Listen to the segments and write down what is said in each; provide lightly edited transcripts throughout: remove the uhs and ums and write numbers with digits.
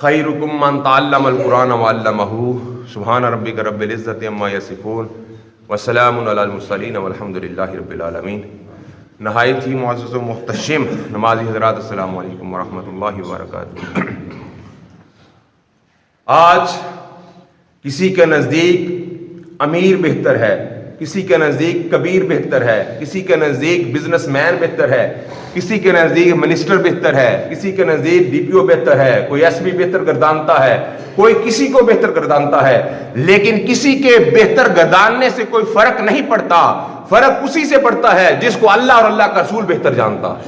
خیرکم من تعلم القرآن وعلمہ سبحان ربک رب العزت عما یصفون وسلام علی المرسلین والحمد للہ رب العالمین۔ نہایت ہی معزز و محتشم نمازی حضرات، السلام علیکم ورحمۃ اللہ وبرکاتہ۔ آج کسی کے نزدیک امیر بہتر ہے، کسی کے نزدیک کبیر بہتر ہے، کسی کے نزدیک بزنس مین بہتر ہے، کسی کے نزدیک منسٹر بہتر ہے، کسی کے نزدیک ڈی پی او بہتر ہے، کوئی ایس پی بہتر گردانتا ہے، کوئی کسی کو بہتر گردانتا ہے، لیکن کسی کے بہتر گرداننے سے کوئی فرق نہیں پڑتا۔ فرق اسی سے پڑتا ہے جس کو اللہ اور اللہ کا رسول بہتر جانتا ہے۔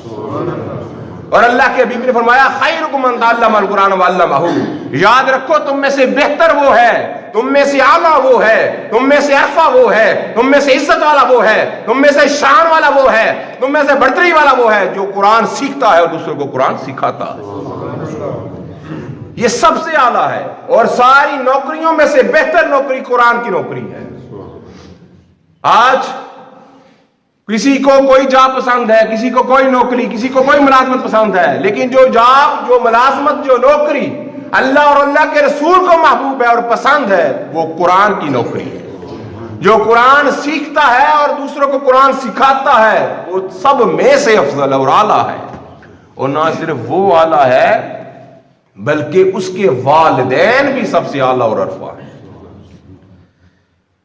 اور اللہ کے حبیب نے فرمایا خیرکم من تعلم القرآن وعلمہ، یاد رکھو تم میں سے بہتر وہ ہے، تم میں سے اعلیٰ وہ ہے، تم میں سے عرفہ وہ ہے، تم میں سے عزت والا وہ ہے، تم میں سے شان والا وہ ہے، تم میں سے برتری والا وہ ہے جو قرآن سیکھتا ہے اور دوسروں کو قرآن سکھاتا ہے۔ یہ سب سے اعلیٰ ہے، اور ساری نوکریوں میں سے بہتر نوکری قرآن کی نوکری ہے۔ آج کسی کو کوئی جاب پسند ہے، کسی کو کوئی نوکری، کسی کو کوئی ملازمت پسند ہے، لیکن جو جاب، جو ملازمت، جو نوکری اللہ اور اللہ کے رسول کو محبوب ہے اور پسند ہے، وہ قرآن کی نوکری ہے۔ جو قرآن سیکھتا ہے اور دوسروں کو قرآن سکھاتا ہے وہ سب میں سے افضل اور اعلیٰ ہے۔ اور نہ صرف وہ اعلیٰ ہے بلکہ اس کے والدین بھی سب سے اعلیٰ اور عرفہ ہے۔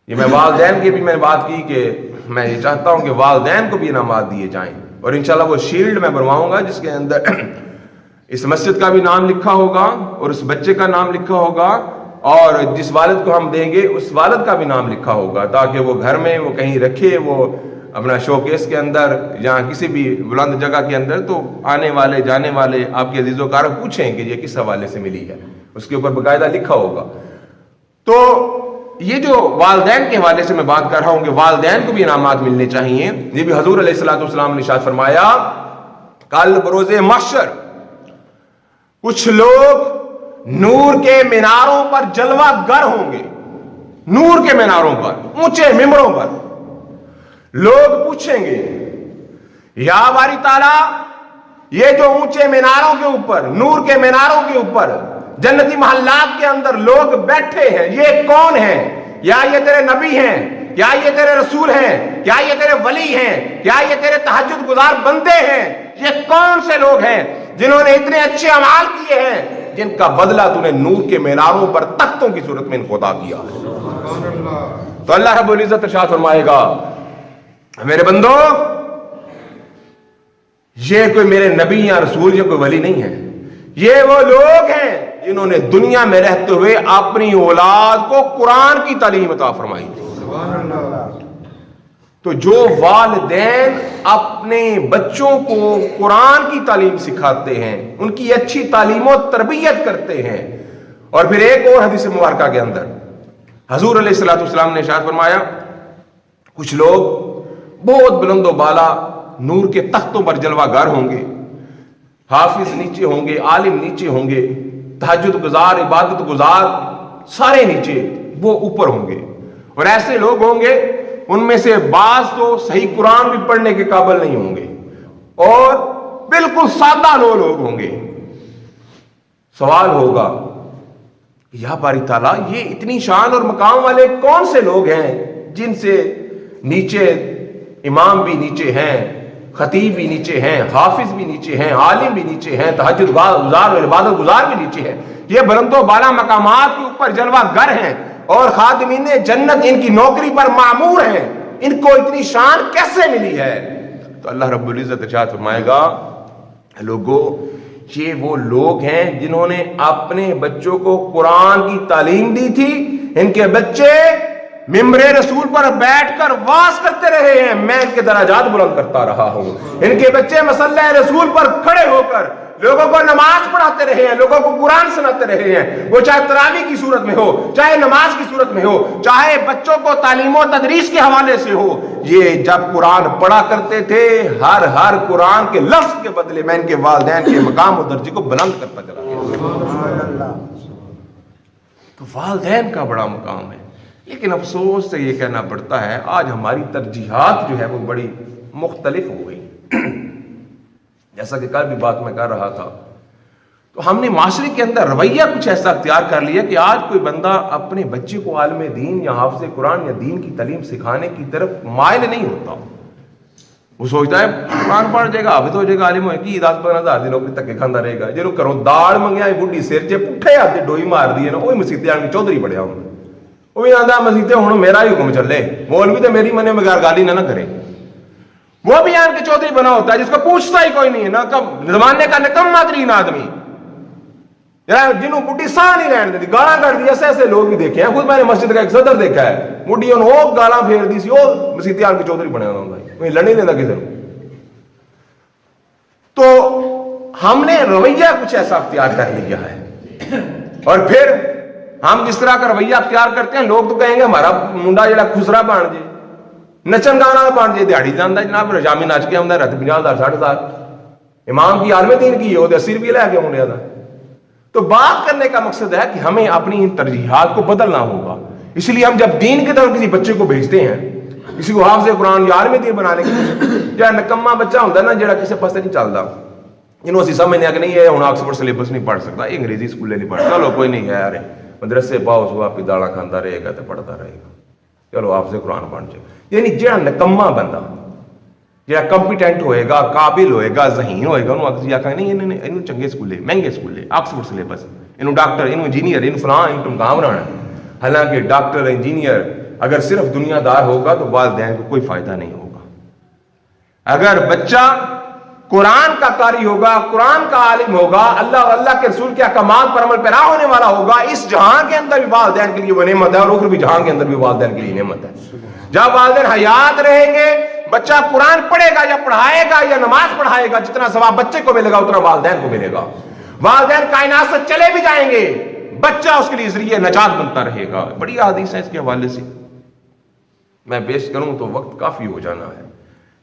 یہ میں والدین کی بھی میں بات کی کہ میں یہ چاہتا ہوں کہ والدین کو بھی انعامات دیے جائیں، اور انشاءاللہ وہ شیلڈ میں بنواؤں گا جس کے اندر اس مسجد کا بھی نام لکھا ہوگا اور اس بچے کا نام لکھا ہوگا، اور جس والد کو ہم دیں گے اس والد کا بھی نام لکھا ہوگا، تاکہ وہ گھر میں وہ کہیں رکھے، وہ اپنا شو کیس کے اندر یا کسی بھی بلند جگہ کے اندر، تو آنے والے جانے والے آپ کے عزیز و کارم پوچھیں کہ یہ کس حوالے سے ملی ہے، اس کے اوپر باقاعدہ لکھا ہوگا۔ تو یہ جو والدین کے حوالے سے میں بات کر رہا ہوں کہ والدین کو بھی انعامات ملنے چاہیے، یہ بھی حضور علیہ السلام نے ارشاد فرمایا کل بروز محشر کچھ لوگ نور کے میناروں پر جلوہ گر ہوں گے، نور کے میناروں پر، اونچے ممبروں پر لوگ پوچھیں گے یا باری تعالیٰ یہ جو اونچے میناروں کے اوپر، نور کے میناروں کے اوپر جنتی محلات کے اندر لوگ بیٹھے ہیں، یہ کون ہیں؟ یا یہ تیرے نبی ہیں؟ کیا یہ تیرے رسول ہیں؟ کیا یہ تیرے ولی ہیں؟ کیا یہ تیرے تہجد گزار بندے ہیں؟ یہ کون سے لوگ ہیں جنہوں نے اتنے اچھے اعمال کیے ہیں جن کا بدلہ تو نے نور کے میناروں پر تختوں کی صورت میں ان کو عطا کیا ہے؟ تو اللہ رب العزت ارشاد فرمائے گا میرے بندو یہ کوئی میرے نبی یا رسول یا کوئی ولی نہیں ہے، یہ وہ لوگ ہیں جنہوں نے دنیا میں رہتے ہوئے اپنی اولاد کو قرآن کی تعلیم عطا فرمائی تھی۔ تو جو والدین اپنے بچوں کو قرآن کی تعلیم سکھاتے ہیں، ان کی اچھی تعلیم و تربیت کرتے ہیں، اور پھر ایک اور حدیث مبارکہ کے اندر حضور علیہ السلام نے ارشاد فرمایا کچھ لوگ بہت بلند و بالا نور کے تختوں پر جلوہ گر ہوں گے، حافظ نیچے ہوں گے، عالم نیچے ہوں گے، تہجد گزار، عبادت گزار سارے نیچے، وہ اوپر ہوں گے۔ اور ایسے لوگ ہوں گے ان میں سے بعض تو صحیح قرآن بھی پڑھنے کے قابل نہیں ہوں گے، اور بالکل سادہ لوگ ہوں گے۔ سوال ہوگا یا باری تعالیٰ یہ اتنی شان اور مقام والے کون سے لوگ ہیں جن سے نیچے امام بھی نیچے ہیں، خطیب بھی نیچے ہیں، حافظ بھی نیچے ہیں، عالم بھی نیچے ہیں، تہجد گزار اور عبادت گزار بھی نیچے ہیں، یہ بلند و بالا مقامات کے اوپر جلوہ گر ہیں اور خادمین جنت ان کی نوکری پر معمور ہیں، ان کو اتنی شان کیسے ملی ہے؟ تو اللہ رب العزت ارشاد فرمائے گا لوگو یہ وہ لوگ ہیں جنہوں نے اپنے بچوں کو قرآن کی تعلیم دی تھی، ان کے بچے ممبر رسول پر بیٹھ کر واز کرتے رہے ہیں، میں ان کے درجات بلند کرتا رہا ہوں، ان کے بچے مصلی رسول پر کھڑے ہو کر لوگوں کو نماز پڑھاتے رہے ہیں، لوگوں کو قرآن سناتے رہے ہیں، وہ چاہے تراویح کی صورت میں ہو، چاہے نماز کی صورت میں ہو، چاہے بچوں کو تعلیم و تدریس کے حوالے سے ہو۔ یہ جب قرآن پڑھا کرتے تھے ہر قرآن کے لفظ کے بدلے میں ان کے والدین کے مقام و درجے کو بلند کرتا چلا گیا۔ تو والدین کا بڑا مقام ہے، لیکن افسوس سے یہ کہنا پڑتا ہے آج ہماری ترجیحات جو ہے وہ بڑی مختلف ہو گئی۔ جیسا کہ کل بھی بات میں کر رہا تھا تو ہم نے معاشرے کے اندر رویہ کچھ ایسا اختیار کر لیا کہ آج کوئی بندہ اپنے بچے کو عالم دین یا حافظ قرآن یا دین کی تعلیم سکھانے کی طرف مائل نہیں ہوتا. وہ سوچتا ہے قرآن پڑھ جائے گا، حافظ ہو جائے گا، عالم ہوئے گی، 10-15 ہزار دی نوکری تک کھانا رہے گا. جنہوں کرو داڑ منگیا بڈھی سر چ پٹھے ہاتھ ڈوئی مار دی ہے نا، وہی مسیطے آن کے چودھری بڑھیا ہوں. وہ بھی آتا مسیطے ہوں میرا ہی حکم چلے، مولوی تو میری منے بغیر گالی نہ کرے. وہ بھی آن کے چودھری بنا ہوتا ہے جس کو پوچھتا ہی کوئی نہیں ہے نا، زمانے کا نکما ترین آدمی جنہوں بڈھی ساہ نہیں رہن دی، گالاں کر دی. ایسے ایسے لوگ بھی دیکھے ہیں، خود میں نے مسجد کا ایک صدر دیکھا ہے، بڈھی انہوں وہ گالاں پھیر دی سی، وہ مسیطے آن کے چودھری بنیا ہوتا ہے، کوئی لڑ نہیں دیتا کسی نے. تو ہم نے رویہ کچھ ایسا اختیار کر لیا ہے، اور پھر ہم جس طرح کا رویہ اختیار کرتے ہیں لوگ تو کہیں گے ہمارا منڈا جڑا خسرا بن جائے، نچن گانا بن جائے، دیہڑی جانا جناب رجامی نچ کے آتا رات 50,000 60,000. امام کی عالم دین کی ہے وہ 80 روپئے لے کے منڈیا تھا. تو بات کرنے کا مقصد ہے کہ ہمیں اپنی ان ترجیحات کو بدلنا ہوگا. اس لیے ہم جب دین کی طرف کسی بچے کو بھیجتے ہیں، کسی کو حافظ قرآن یا عالم دین بنانے کی، جہاں نکما بچہ ہوتا ہے نا جہاں کسی پاسے نہیں چلتا، جنہوں اسی سمجھنے کہ نہیں ہے ہوں آکسفورڈ سلیبس نہیں پڑھ سکتا، یہ انگریزی سکولے نہیں پڑھ سکتا، چلو کوئی نہیں ہے یار مدرسے پاؤ صبح پی داڑا کھانا رہے گا تو پڑھتا رہے گا، چلو حافظ قرآن بن جائے. یعنی جہاں نکما بندہ جہاں کمپیٹنٹ ہوئے گا، قابل ہوئے گا، ذہین ہوئے گا، انہوں آخر نہیں انہوں چنگے سکولے، مہنگے سکولے، آکسفورڈ سلیبس، انہوں ڈاکٹر، انہوں انجینئر، انہوں فلاں، انہوں کام بنانا. حالانکہ ڈاکٹر انجینئر اگر صرف دنیا دار ہوگا تو والدین کو کوئی فائدہ نہیں ہوگا. اگر بچہ قرآن کا قاری ہوگا، قرآن کا عالم ہوگا، اللہ اور اللہ کے رسول کے احکامات پر عمل پیرا ہونے والا ہوگا، اس جہان کے اندر بھی والدین کے لیے وہ نعمت ہے، اور اخروی جہان کے اندر بھی والدین کے لیے نعمت ہے. جب والدین حیات رہیں گے، بچہ قرآن پڑھے گا یا پڑھائے گا یا نماز پڑھائے گا، جتنا ثواب بچے کو ملے گا اتنا والدین کو ملے گا. والدین کائنات سے چلے بھی جائیں گے، بچہ اس کے لیے ذریعہ نجات بنتا رہے گا. بڑی حدیث ہے اس کے حوالے سے، میں پیش کروں تو وقت کافی ہو جانا ہے.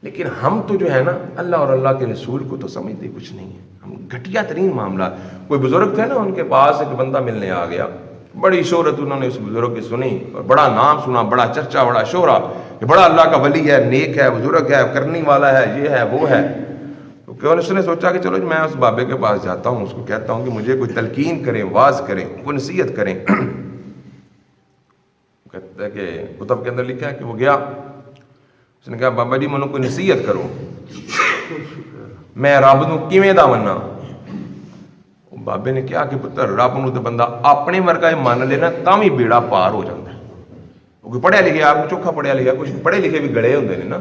لیکن ہم تو جو ہے نا اللہ اور اللہ کے رسول کو تو سمجھتے کچھ نہیں ہے. ہم گھٹیا ترین معاملات، کوئی بزرگ تھے نا، ان کے پاس ایک بندہ ملنے آ گیا، بڑی شہرت انہوں نے اس بزرگ کی سنی اور بڑا نام سنا، بڑا چرچا، بڑا شہرہ کہ بڑا اللہ کا ولی ہے، نیک ہے، بزرگ ہے، کرنے والا ہے، یہ ہے وہ ہے. تو اس نے سوچا کہ چلو میں اس بابے کے پاس جاتا ہوں، اس کو کہتا ہوں کہ مجھے کوئی تلقین کریں، واز کریں، کوئی نصیحت کریں. کہتا ہے کہ کتب کے اندر لکھا ہے کہ وہ گیا، اس نے کہا بابا جی منو کوئی نصیحت کرو، میں رب نو کیویں دا مننا. بابے نے کہا کہ پتر رب نو تو بندہ اپنے ورگا من لینا تاں وی بیڑا پار ہو جاتا ہے. کوئی پڑھیا لکھیا، آپ کو چوکھا پڑھیا لکھیا، کچھ پڑھے لکھے بھی گڑے ہوندے نے نا،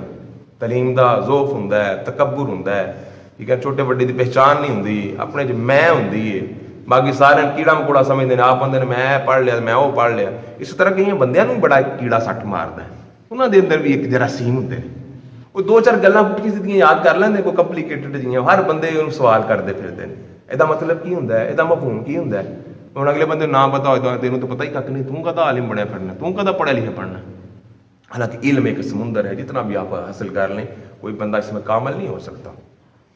تعلیم دا ذوف ہوندا ہے، تکبر ہوندا ہے، ٹھیک ہے، چھوٹے بڑے دی پہچان نہیں ہوندی، اپنے جو میں ہوندی ہے، باقی سارے کیڑا مکوڑا سمجھتے ہیں، آپ آدھے میں پڑھ لیا، میں وہ پڑھ لیا. اس طرح کئی بندیاں نوں بڑا کیڑا سٹ ماردا ہے، انہاں دے اندر بھی ایک جراثیم ہوندے نے. وہ 2-4 گلاں پٹھی سیدھیاں یاد کر لیندے، کوئی کمپلیکیٹڈ جیاں، ہر بندے انہوں سوال کرتے پھرتے ہیں، یہ مطلب کی ہوندا ہے، یہ مفہوم کی ہوندا ہے. ہوں اگلے بندے نہ پتا ہوتا تینوں تو پتہ ہی کھ نہیں، توں کدا عالم بنیا پڑھنا، توں کدا پڑھا لکھا پڑھنا. حالانکہ علم ایک سمندر ہے، جتنا بھی آپ حاصل کر لیں کوئی بندہ اس میں کامل نہیں ہو سکتا.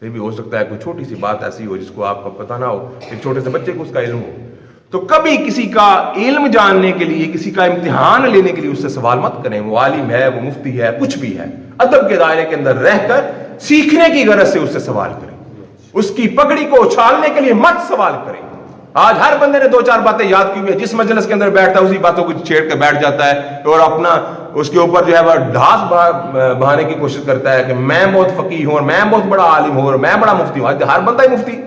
پھر بھی ہو سکتا ہے کوئی چھوٹی سی بات ایسی ہو جس کو آپ کو پتہ نہ ہو، ایک چھوٹے سے بچے کو اس کا علم ہو. تو کبھی کسی کا علم جاننے کے لیے، کسی کا امتحان لینے کے لیے اس سے سوال مت کریں. وہ عالم ہے، وہ مفتی ہے، کچھ بھی ہے، ادب کے دائرے کے اندر رہ کر سیکھنے کی غرض سے اس سے سوال کریں. اس کی پگڑی کو اچھالنے کے لیے مت سوال کریں. آج ہر بندے نے 2-4 باتیں یاد کی ہوئی ہے، جس مجلس کے اندر بیٹھتا ہے اسی باتوں کو چھیڑ کے بیٹھ جاتا ہے اور اپنا اس کے اوپر جو ہے وہ ڈھاس بہانے کی کوشش کرتا ہے کہ میں بہت فقیہ ہوں اور میں بہت بڑا عالم ہوں اور میں بڑا مفتی ہوں. آج ہر بندہ ہی مفتی،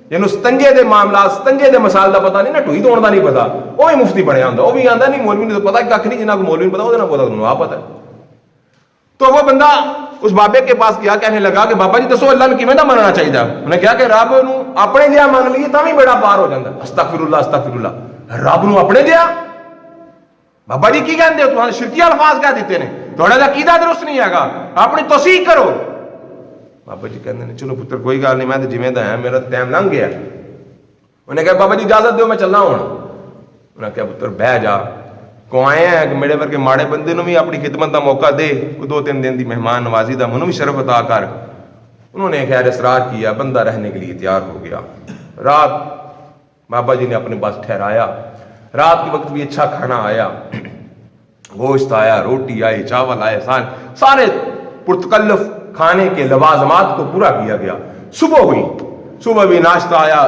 جنہوں ستنجے دے معاملات، ستنجے دے مسائل دا پتہ نہیں نا، ٹوئی توڑ دا نہیں پتا، وہ ہی مفتی بنیا ہوندا. وہ بھی آندا نہیں مولوی نے تو پتہ کھ نہیں، جنہاں کو مولوی نے پتا وہ پتا انہوں آپ پتہ. تو وہ بندہ اس بابے کے پاس گیا، کہنے لگا کہ بابا جی دسو اللہ نے کیویں دا مننا چاہیے. انہوں نے کہا کہ رب نو اپنے جہا من لیے تاں وی بیڑا پار ہو جاندا. استغفر اللہ استغفر اللہ، رب نو اپنے جہا بابا جی کی کہندے ہو؟ تمہارے شرکی الفاظ کہہ دیتے ہیں، تھوڑا جا عقیدہ درست نہیں ہے گا، اپنی توثیق کرو. بابا جی کہندے نے چلو پتر کوئی گل نہیں، میں تو جویں دا ہاں، میرا ٹائم لنگ گیا. انہیں کہا بابا جی اجازت دیو میں چلنا ہوں. انہیں کہا پتر بہ جا، کو آئے ہیں کہ میرے ورگے ماڑے بندے نو بھی اپنی خدمت دا موقع دے، 2-3 دن دی مہمان نوازی دا منو بھی شرف عطا کر. انہوں نے خیر اصرار کیا، بندہ رہنے کے لیے تیار ہو گیا. رات بابا جی نے اپنے پاس ٹھہرایا. رات کے وقت بھی اچھا کھانا آیا، گوشت آیا، روٹی آئی، چاول آئے، سارے پرتکلف کھانے کے لوازمات کو پورا کیا گیا. صبح ہوئی، صبح بھی ناشتہ آیا،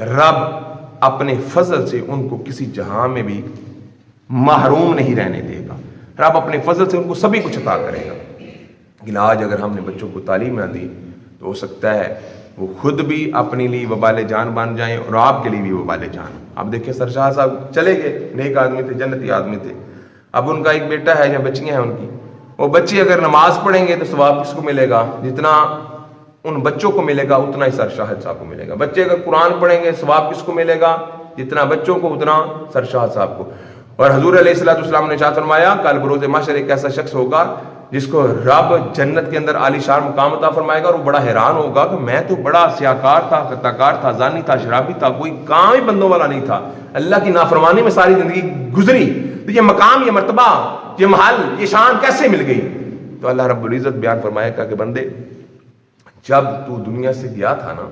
رب اپنے فضل سے ان کو کسی جہاں میں بھی محروم نہیں رہنے دے گا. رب اپنے فضل سے ان کو سبھی کچھ عطا کرے گا. لیکن آج اگر ہم نے بچوں کو تعلیم نہ دی تو ہو سکتا ہے وہ خود بھی اپنے لیے وبال جان بن جائیں اور آپ کے لیے بھی وبال جان. آپ دیکھیں سرشاہ صاحب چلے گئے، نیک آدمی تھے، جنتی آدمی تھے. اب ان کا ایک بیٹا ہے یا بچیاں ہیں ان کی، وہ بچے اگر نماز پڑھیں گے تو ثواب کس کو ملے گا؟ جتنا ان بچوں کو ملے گا اتنا ہی سر شاہد صاحب کو ملے گا. بچے اگر قرآن پڑھیں گے ثواب کس کو ملے گا؟ جتنا بچوں کو اتنا سر شاہد صاحب کو. اور حضور علیہ السلام نے ارشاد فرمایا کل بروز محشر ایک ایسا شخص ہوگا جس کو رب جنت کے اندر عالی شان مقام عطا فرمائے گا، اور وہ بڑا حیران ہوگا کہ میں تو بڑا سیاکار تھا، قطعکار تھا، زانی تھا، شرابی تھا، کوئی کام ہی بندوں والا نہیں تھا، اللہ کی نافرمانی میں ساری زندگی گزری، تو یہ مقام، یہ مرتبہ، یہ محل، یہ شان کیسے مل گئی؟ تو اللہ رب العزت بیان فرمائے گا کہ بندے جب تو دنیا سے گیا تھا نا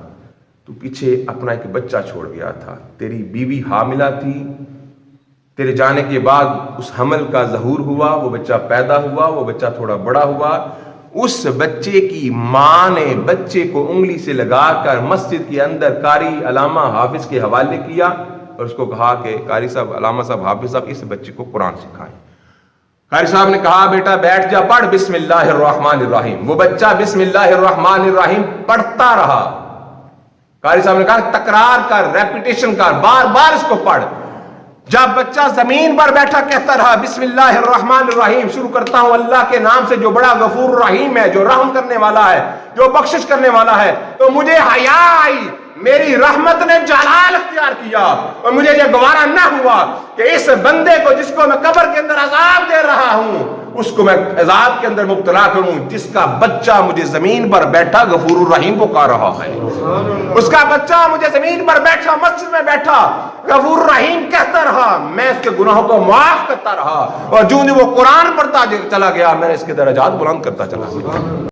تو پیچھے اپنا ایک بچہ چھوڑ گیا تھا، تیری بیوی حاملہ تھی، تیرے جانے کے بعد اس حمل کا ظہور ہوا، وہ بچہ پیدا ہوا، وہ بچہ تھوڑا بڑا ہوا، اس بچے کی ماں نے بچے کو انگلی سے لگا کر مسجد کے اندر قاری علامہ حافظ کے حوالے کیا اور اس کو کہا کہ قاری صاحب، علامہ صاحب، حافظ صاحب، اس بچے کو قرآن سکھائیں. قاری صاحب نے کہا بیٹا بیٹھ جا، پڑھ بسم اللہ الرحمن الرحیم. وہ بچہ بسم اللہ الرحمن الرحیم پڑھتا رہا. قاری صاحب نے کہا تکرار کر، ریپیٹیشن کر، بار بار اس کو پڑھ. جب بچہ زمین پر بیٹھا کہتا رہا بسم اللہ الرحمن الرحیم، شروع کرتا ہوں اللہ کے نام سے جو بڑا غفور رحیم ہے، جو رحم کرنے والا ہے، جو بخشش کرنے والا ہے، تو مجھے حیا آئی، میری رحمت نے جلال اختیار کیا اور مجھے یہ گوارا نہ ہوا کہ اس بندے کو جس کو میں قبر کے اندر عذاب دے رہا ہوں اس کو میں عذاب کے اندر مبتلا کروں جس کا بچہ مجھے زمین پر بیٹھا غفور الرحیم پکار رہا ہے. اس کا بچہ مجھے زمین پر بیٹھا، مسجد میں بیٹھا، غفور الرحیم کہتا رہا، میں اس کے گناہوں کو معاف کرتا رہا، اور جو وہ قرآن پڑھتا چلا گیا میں نے اس کے درجات بلند کرتا چلا گیا.